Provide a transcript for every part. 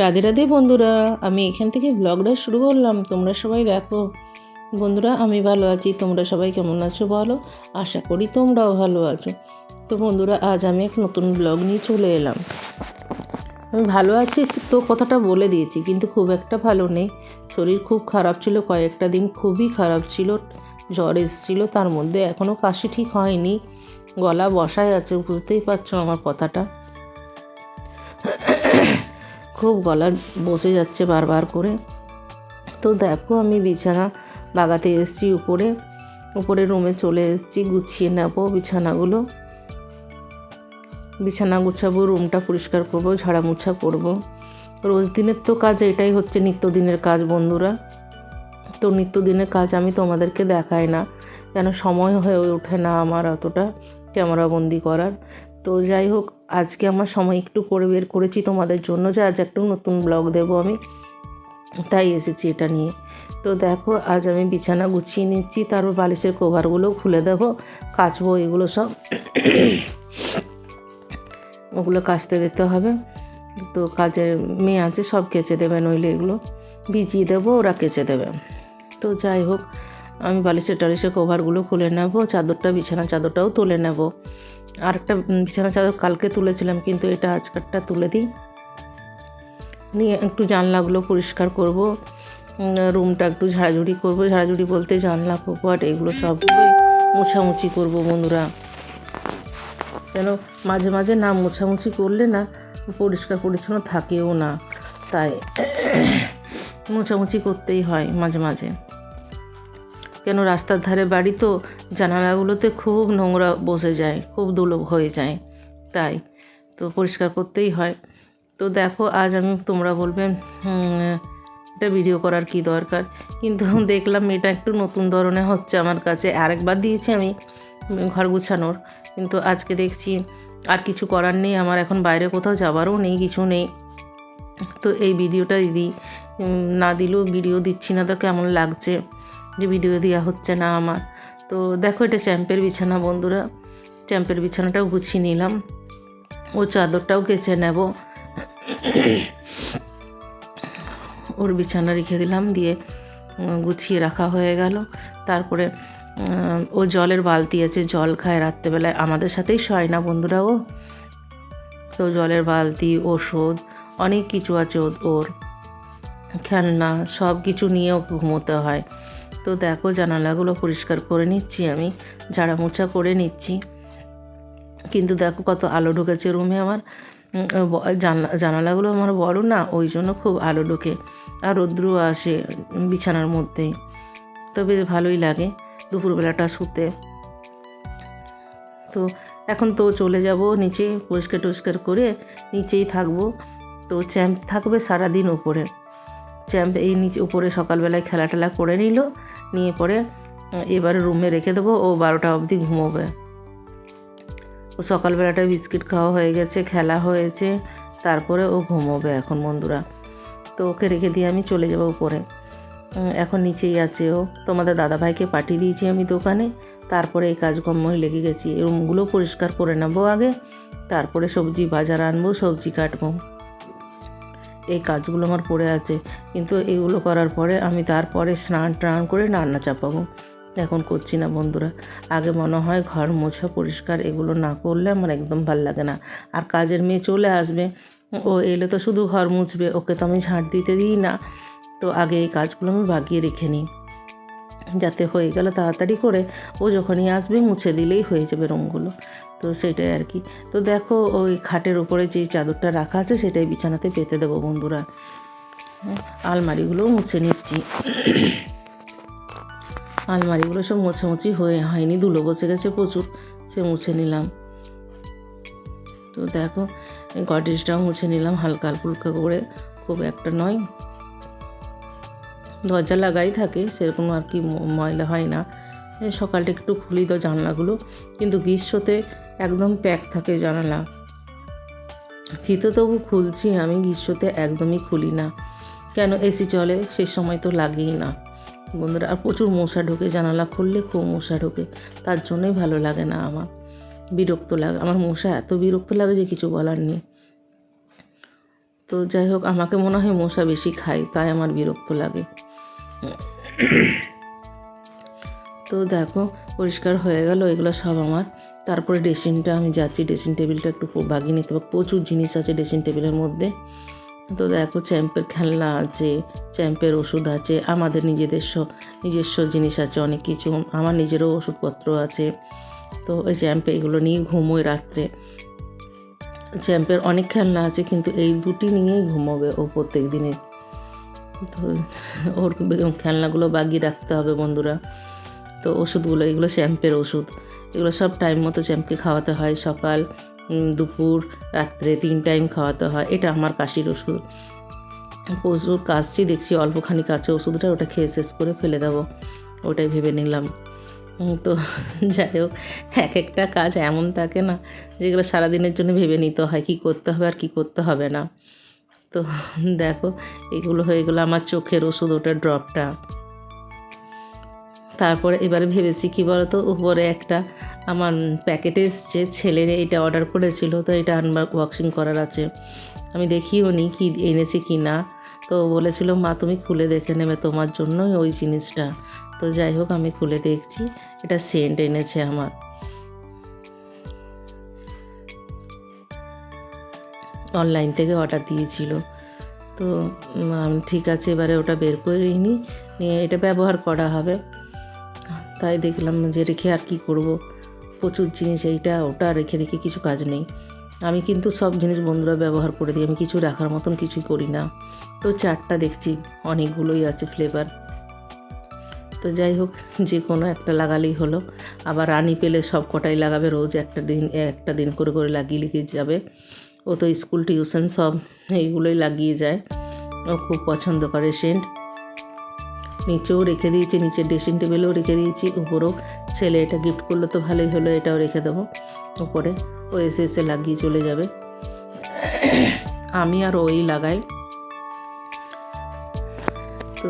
রাধে রাধে বন্ধুরা, আমি এখান থেকে ব্লগটা শুরু করলাম। তোমরা সবাই দেখো বন্ধুরা, আমি ভালো আছি। তোমরা সবাই কেমন আছো বলো? আশা করি তোমরাও ভালো আছো। তো বন্ধুরা, আজ আমি এক নতুন ব্লগ নিয়ে চলে এলাম। আমি ভালো আছি তো কথাটা বলে দিয়েছি, কিন্তু খুব একটা ভালো নেই। শরীর খুব খারাপ ছিল, কয়েকটা দিন খুবই খারাপ ছিল। জ্বর এসেছিলো, তার মধ্যে এখনও কাশি ঠিক হয়নি। গলা বসায় আছে, বুঝতেই পারছো আমার কথাটা। খুব গলা বসে যাচ্ছে বারবার করে। তো দেখো, আমি বিছানা বাগাতে এসেছি, উপরে রুমে চলে এসেছি। গুছিয়ে নেব বিছানা গুছাবো, রুমটা পরিষ্কার করব, ঝাড়ামোছা করব। রোজ দিনের তো কাজ এটাই হচ্ছে, নিত্যদিনের কাজ বন্ধুরা। তো নিত্যদিনের কাজ আমি তোমাদেরকে দেখাই না, কেন সময় হয়ে ওঠে না আমার অতটা ক্যামেরাবন্দি করার। তো যাই হোক, আজকে আমার সময় একটু করে বের করেছি তোমাদের জন্য, যে আজ একটু নতুন ব্লগ দেবো আমি, তাই এসেছি এটা নিয়ে। তো দেখো, আজ আমি বিছানা গুছিয়ে নিচ্ছি, তারপর বালিশের কভারগুলো খুলে দেবো, কাচবো এগুলো সব। ওগুলো কাচতে দিতে হবে। তো কাজের মেয়ে আছে, সব কেচে দেবে, নইলে এগুলো ভিজিয়ে দেবো, ওরা কেচে দেবে। তো যাই হোক, আমি বালিশের টালিশের কভারগুলো খুলে নেব, বিছানা চাদরটাও তুলে নেব। আর একটা বিছানা চাদর কালকে তুলেছিলাম, কিন্তু এটা আজকারটা তুলে দিই। নিয়ে একটু জানলাগুলো পরিষ্কার করব, রুমটা একটু ঝাড়াঝুড়ি করব। ঝাড়াঝুড়ি বলতে জানলা কপাট এগুলো সবগুলোই মোছামুছি করব বন্ধুরা। কেন মাঝে মাঝে না মোছামুছি করলে না পরিষ্কার পরিচ্ছন্ন থাকেও না, তাই মোছামুছি করতেই হয় মাঝে মাঝে। কেন রাস্তার ধারে বাড়ি তো, জানালাগুলোতে খুব নোংরা বসে যায়, খুব ধুলো হয়ে যায়, তাই তো পরিষ্কার করতেই হয়। তো দেখো, আজ আমি, তোমরা বলবে এটা ভিডিও করার কি দরকার, কিন্তু দেখলাম এটা একটু নতুন ধরনের হচ্ছে আমার কাছে। আরেকবার দিয়েছি আমি ঘর গুছানোর, কিন্তু আজকে দেখছি আর কিছু করার নেই আমার, এখন বাইরে কোথাও যাবারও নেই, কিছু নেই। তো এই ভিডিওটা দিই, না দিলেও ভিডিও দিচ্ছি না তো কেমন লাগছে যে ভিডিও দেওয়া হচ্ছে না আমার। তো দেখো, এটা চ্যাম্পের বিছানা বন্ধুরা, চ্যাম্পের বিছানাটাও গুছিয়ে নিলাম, ও চাদরটাও কেচে নেব। ওর বিছানা রেখে দিলাম, দিয়ে গুছিয়ে রাখা হয়ে গেল। তারপরে ও জলের বালতি আছে, জল খায় রাত্রেবেলায়, আমাদের সাথেই শয় না বন্ধুরা ও। তো জলের বালতি, ওষুধ, অনেক কিছু আছে ওর, খেলনা, সব কিছু নিয়ে ওকে ঘুমোতে হয়। তো দেখো, জানালাগুলো পরিষ্কার করে নিচ্ছি, আমি ঝাড়ামোছা করে কিন্তু দেখো কত আলো ঢুকেছে রুমে আমার। জানালাগুলো আমার বড় না, ওই জন্য খুব আলো ঢোকে, আর রৌদ্রও আসে বিছানার মধ্যেই। তো বেশ ভালোই লাগে দুপুরবেলাটা শুতে। তো এখন তো চলে যাব নিচে, পরিষ্কার করে নিচেই থাকবো। তো চ্যাম্প থাকবে সারাদিন উপরে, চ্যাম্প এই নিচে উপরে সকালবেলায় খেলা করে নিয়ে পরে এবারে রুমে রেখে দেবো, ও 12টা অবধি ঘুমোবে। ও সকালবেলাটায় বিস্কিট খাওয়া হয়ে গেছে, খেলা হয়েছে, তারপরে ও ঘুমোবে এখন বন্ধুরা। তো ওকে রেখে দিয়ে আমি চলে যাব উপরে। এখন নিচেই আছে ও। তোমাদের দাদাভাইকে পাঠিয়ে দিয়েছি আমি দোকানে, তারপরে এই কাজকর্মই লেগে গেছি। রুমগুলো পরিষ্কার করে নেবো আগে, তারপরে সবজি বাজার আনবো, সবজি কাটবো। এই কাজগুলো আমার পড়ে আছে, কিন্তু এগুলো করার পরে আমি তারপরে স্নান করে রান্না চাপাবো। এখন করছি না বন্ধুরা। আগে মনে হয় ঘর মোছা পরিষ্কার এগুলো না করলে আমার একদম ভাল লাগে না। আর কাজের মেয়ে চলে আসবে, ও এলে তো শুধু ঘর মুছবে, ওকে তো আমি ঝাঁট দিতে দিই না। তো আগে এই কাজগুলো আমি বাগিয়ে রেখে নিই, যাতে হয়ে গেল তাড়াতাড়ি করে ও যখনই আসবে মুছে দিলেই হয়ে যাবে রুমগুলো। তো সেটাই আর কি। তো দেখো, ওই খাটের উপরে যে চাদরটা রাখা আছে সেটাই বিছানাতে পেতে দেবো বন্ধুরা। আলমারিগুলোও মুছে নিচ্ছি, আলমারিগুলো সব মোছামুছি হয়নি, ধুলো বসে গেছে প্রচুর, সে মুছে নিলাম। তো দেখো, গডরেজটাও মুছে নিলাম হালকা ফুলকা করে, খুব একটা নয়। দরজা লাগাই থাকে, সেরকম আর কি ময়লা হয় না। সকালটা একটু খুলি তো জানলাগুলো, কিন্তু গ্রীষ্মতে একদম প্যাক থাকে জানালা। শীতে তবু খুলছি আমি, গ্রীষ্মতে একদমই খুলি না। কেন, এসি চলে, সে সময় তো লাগেই না বন্ধুরা। আর প্রচুর মশা ঢোকে, জানালা খুললে খুব মশা ঢোকে, তার জন্যই ভালো লাগে না আমার, বিরক্ত লাগে আমার। মশা এত বিরক্ত লাগে যে কিছু বলার নেই। তো যাই হোক, আমাকে মনে হয় মশা বেশি খায়, তাই আমার বিরক্ত লাগে। তো দেখো পরিষ্কার হয়ে গেল এগুলো সব আমার। তারপরে ড্রেসিংটা আমি যাচ্ছি, ড্রেসিং টেবিলটা একটু বাগিয়ে নিতে হবে, প্রচুর জিনিস আছে ড্রেসিং টেবিলের মধ্যে। তো দেখো চ্যাম্পের খেলনা আছে, চ্যাম্পের ওষুধ আছে, আমাদের নিজস্ব জিনিস আছে অনেক কিছু, আমার নিজেরও ওষুধপত্র আছে। তো ওই চ্যাম্পে এগুলো নিয়ে ঘুমোয় রাত্রে। চ্যাম্পের অনেক খেলনা আছে, কিন্তু এই দুটি নিয়েই ঘুমোবে ও প্রত্যেক দিনে। তো ওর খেলনাগুলো বাগিয়ে রাখতে হবে বন্ধুরা। তো ওষুধগুলো, এগুলো চ্যাম্পের ওষুধ, এগুলো সব টাইম মতো চ্যাম্পকে খাওয়াতে হয়, সকাল দুপুর রাত্রে 3 টাইম খাওয়াতে হয়। এটা আমার কাশির ওষুধ, প্রচুর কাশছি, দেখছি অল্পখানি কাছে ওষুধটা, ওটা খেয়ে শেষ করে ফেলে দেবো, ওটাই ভেবে নিলাম। তো যাই হোক, এক একটা কাজ এমন থাকে না যেগুলো সারাদিনের জন্য ভেবে নিতে হয় কী করতে হবে আর কী করতে হবে না। তো দেখো এগুলো হয়ে গেলো আমার চোখের ওষুধ, ওটা ড্রপটা। তারপরে এবারে ভেবেছি কী বলতো, উপরে একটা আমার প্যাকেট এসছে, ছেলের এটা অর্ডার করেছিল, তো এটা আনবক্সিং করার আছে। আমি দেখিও নি কি এনেছি কি না, তো বলেছিল মা তুমি খুলে দেখে নেবে, তোমার জন্যই ওই জিনিসটা। তো যাই হোক আমি খুলে দেখছি, এটা সেন্ট এনেছে আমার, অনলাইন থেকে অর্ডার দিয়েছিল। তো ঠিক আছে, এবারে ওটা বের করে নিয়ে এটা ব্যবহার করা হবে। তাই দেখলাম যে রেখে আর কি করব, প্রচুর জিনিস এইটা ওটা রেখে কিছু কাজ নেই। আমি কিন্তু সব জিনিস বন্ধুরা ব্যবহার করে দিই, আমি কিছু রাখার মতন কিছুই করি না। তো চারটা দেখছি অনেকগুলোই আছে ফ্লেভার। তো যাই হোক, যে কোনো একটা লাগালেই হলো। আবার রানি পেলে সব কটাই লাগাবে, রোজ একটা দিন করে লাগিয়ে যাবে। ও তো স্কুল টিউশন সব এইগুলোই লাগিয়ে যায়, ও খুব পছন্দ করে সেন্ট। নিচেও রেখে দিয়েছি, নিচের ড্রেসিং টেবিলেও রেখে দিয়েছি, উপরেও ছেলে এটা গিফট করলো তো ভালোই হলো, এটাও রেখে দেবো উপরে, ও এসে লাগিয়ে চলে যাবে। আমি আর ওই লাগাই। তো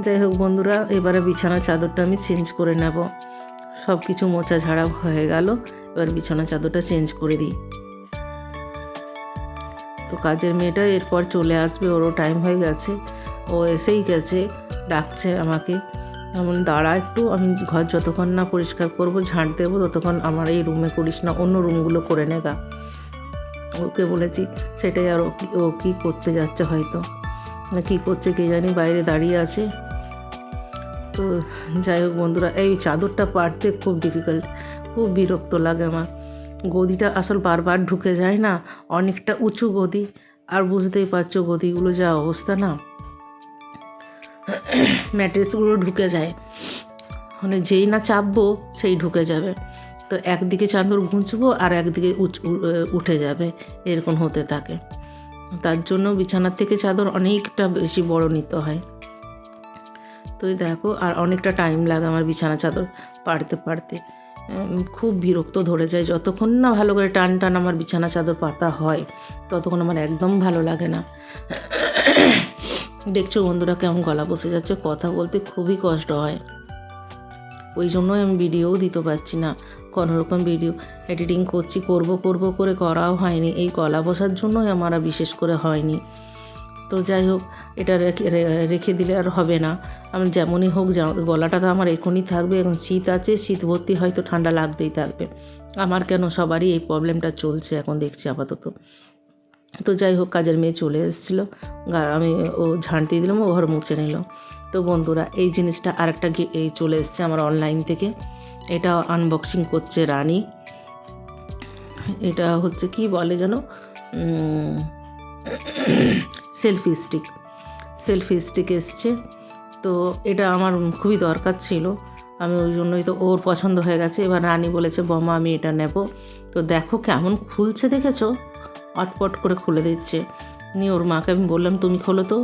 যাই হোক বন্ধুরা, এবারে বিছানার চাদরটা আমি চেঞ্জ করে নেব। সব কিছু মোছা ঝাড়া হয়ে গেল, এবার বিছানার চাদরটা চেঞ্জ করে দিই। তো কাজের মেয়েটা এরপর চলে আসবে, ওরও টাইম হয়ে গেছে, ও এসেই গেছে, ডাকছে আমাকে। এমন দাঁড়া একটু, আমি ঘর যতক্ষণ না পরিষ্কার করব ঝাঁট দেবো ততক্ষণ আমার এই রুমে করিস না, অন্য রুমগুলো করে নেগা। ওকে বলেছি সেটাই, আর ও কী করতে যাচ্ছে হয়তো, না কী করছে কে জানি, বাইরে দাঁড়িয়ে আছে। তো যাই হোক বন্ধুরা, এই চাদরটা পাড়তে খুব ডিফিকাল্ট, খুব বিরক্ত লাগে আমার। গদিটা আসল বারবার ঢুকে যায় না, অনেকটা উঁচু গদি, আর বুঝতেই পারছো গদিগুলো যা অবস্থা না, ম্যাট্রেসগুলো ঢুকে যায়, মানে যেই না চাপবো সেই ঢুকে যাবে। তো একদিকে চাদর গুঁজবো আর একদিকে উঠে যাবে, এরকম হতে থাকে। তার জন্য বিছানার থেকে চাদর অনেকটা বেশি বড় নিতে হয়। তো দেখো, আর অনেকটা টাইম লাগে আমার বিছানা চাদর পাড়তে। খুব বিরক্ত ধরে যায়, যতক্ষণ না ভালো করে টান আমার বিছানা চাদর পাতা হয় ততক্ষণ আমার একদম ভালো লাগে না। দেখছো বন্ধুরা কেমন গলা বসে যাচ্ছে, কথা বলতে খুবই কষ্ট হয়, ওই জন্যই আমি ভিডিওও দিতে পারছি না। কোনোরকম ভিডিও এডিটিং করব করে করাও হয়নি, এই গলা বসার জন্যই আমার বিশেষ করে হয়নি। তো যাই হোক, এটা রেখে দিলে আর হবে না, আমি যেমনই হোক গলাটা তো আমার এখনই থাকবে, এখন শীত আছে, শীত ভর্তি হয়তো ঠান্ডা লাগতেই থাকবে। আমার কেন, সবারই এই প্রবলেমটা চলছে এখন দেখছি আপাতত। তো যাই হোক, কাজের মেয়ে চলে এসেছিলো, আমি ও ঝাঁট দিয়ে দিলাম, ও ঘর মুছে নিল। তো বন্ধুরা এই জিনিসটা আরেকটা এই চলে এসছে আমার অনলাইন থেকে, এটা আনবক্সিং করছে রানী। এটা হচ্ছে কি বলে যেন, সেলফি স্টিক এসছে। তো এটা আমার খুবই দরকার ছিল, আমি ওই জন্যই, তো ওর পছন্দ হয়ে গেছে। এবার রানী বলেছে বমা আমি এটা নেব। তো দেখো কেমন খুলছে, দেখেছো, অটপট করে খুলে দিচ্ছে। নিয়ে ওর মাকে আমি বললাম তুমি খোলো তো,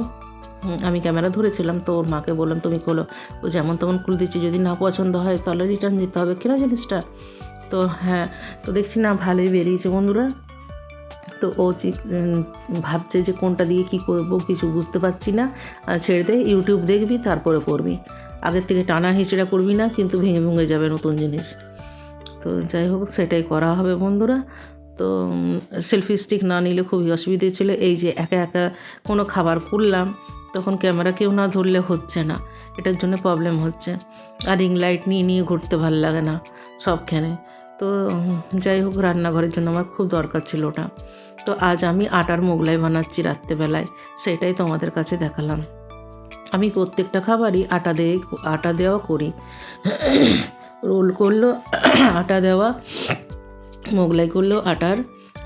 আমি ক্যামেরা ধরেছিলাম, তো ওর মাকে বললাম তুমি খোলো। ও যেমন তেমন খুলে দিচ্ছে, যদি না পছন্দ হয় তাহলে রিটার্ন দিতে হবে কেনা জিনিসটা। তো হ্যাঁ, তো দেখছি না ভালোই বেরিয়েছে বন্ধুরা। তো ও ভাবছে যে কোনটা দিয়ে কি করব, কিছু বুঝতে পারছি না, ছেড়ে দে, ইউটিউব দেখবি তারপরে করবি, আগের থেকে টানা হিচড়া করবি না, কিন্তু ভেঙে যাবে নতুন জিনিস। তো যাই হোক, সেটাই করা হবে বন্ধুরা। তো সেলফি স্টিক না নিলে খুবই অসুবিধে ছিল। এই যে একা একা কোনো খাবার করলাম তখন ক্যামেরা কেউ না ধরলে হচ্ছে না, এটার জন্য প্রবলেম হচ্ছে। আর রিং লাইট নিয়ে ঘুরতে ভালো লাগে না সবখানে। তো যাই হোক, রান্নাঘরের জন্য আমার খুব দরকার ছিল ওটা। তো আজ আমি আটার মোগলাই বানাচ্ছি রাত্রেবেলায়, সেটাই তোমাদের কাছে দেখালাম। আমি প্রত্যেকটা খাবারই আটা দেওয়া করি। রোল করলেও আটা দেওয়া, মোগলাই করলেও আটার,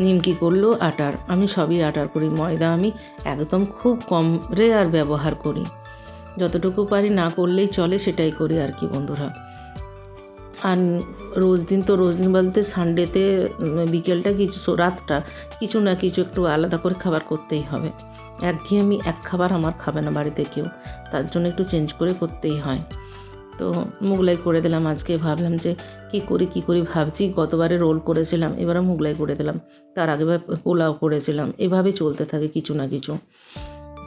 নিমকি করলেও আটার, আমি সবই আটার করি। ময়দা আমি একদম খুব কম আর ব্যবহার করি, যতটুকু পারি না করলেই চলে সেটাই করি আর কি বন্ধুরা। আর রোজ দিন বলতে সানডেতে বিকেলটা রাতটা কিছু না কিছু একটু আলাদা করে খাবার করতেই হবে। একঘেয়েমি এক খাবার আমার খাবে না বাড়িতে কেউ, তার জন্য একটু চেঞ্জ করে করতেই হয়। তো মোগলাই করে দিলাম আজকে। ভাবলাম যে কী করি ভাবছি। গতবারে রোল করেছিলাম, এবারে মোগলাই করে দিলাম, তার আগেবার পোলাও করেছিলাম। এভাবে চলতে থাকে কিছু না কিছু।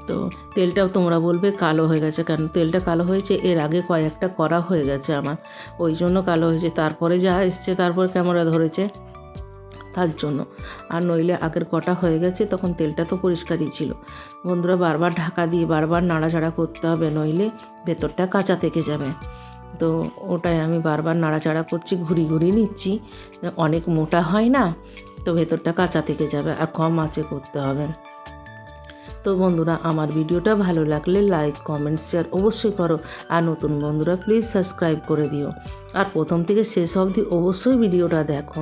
তো তেলটাও তোমরা বলবে কালো হয়ে গেছে কেন? তেলটা কালো হয়েছে, এর আগে কয়েকটা করা হয়ে গেছে আমার, ওই জন্য কালো হয়েছে। তারপরে যা এসছে, তারপর ক্যামেরা ধরেছে তার জন্য। আর নইলে আগের কটা হয়ে গেছে, তখন তেলটা তো পরিষ্কারই ছিল। বন্ধুরা, বারবার ঢাকা দিয়ে বারবার নাড়াচাড়া করতে হবে, নইলে ভেতরটা কাঁচা থেকে যাবে। তো ওটাই আমি বারবার নাড়াচাড়া করছি, ঘুরি নিচ্ছি, অনেক মোটা হয় না তো ভেতরটা কাঁচা থেকে যাবে, আর কম আঁচে করতে হবে। তো বন্ধুরা, আমার ভিডিওটা ভালো লাগলে লাইক কমেন্ট শেয়ার অবশ্যই করো। আর নতুন বন্ধুরা প্লিজ সাবস্ক্রাইব করে দিও। আর প্রথম থেকে শেষ অবধি অবশ্যই ভিডিওটা দেখো।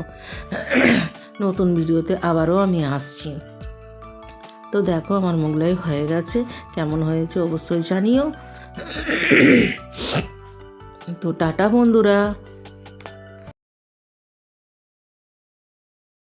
নতুন ভিডিওতে আবারও আমি আসছি। তো দেখো, আমার মোগলাই হয়ে গেছে, কেমন হয়েছে অবশ্যই জানিও। তো টাটা বন্ধুরা।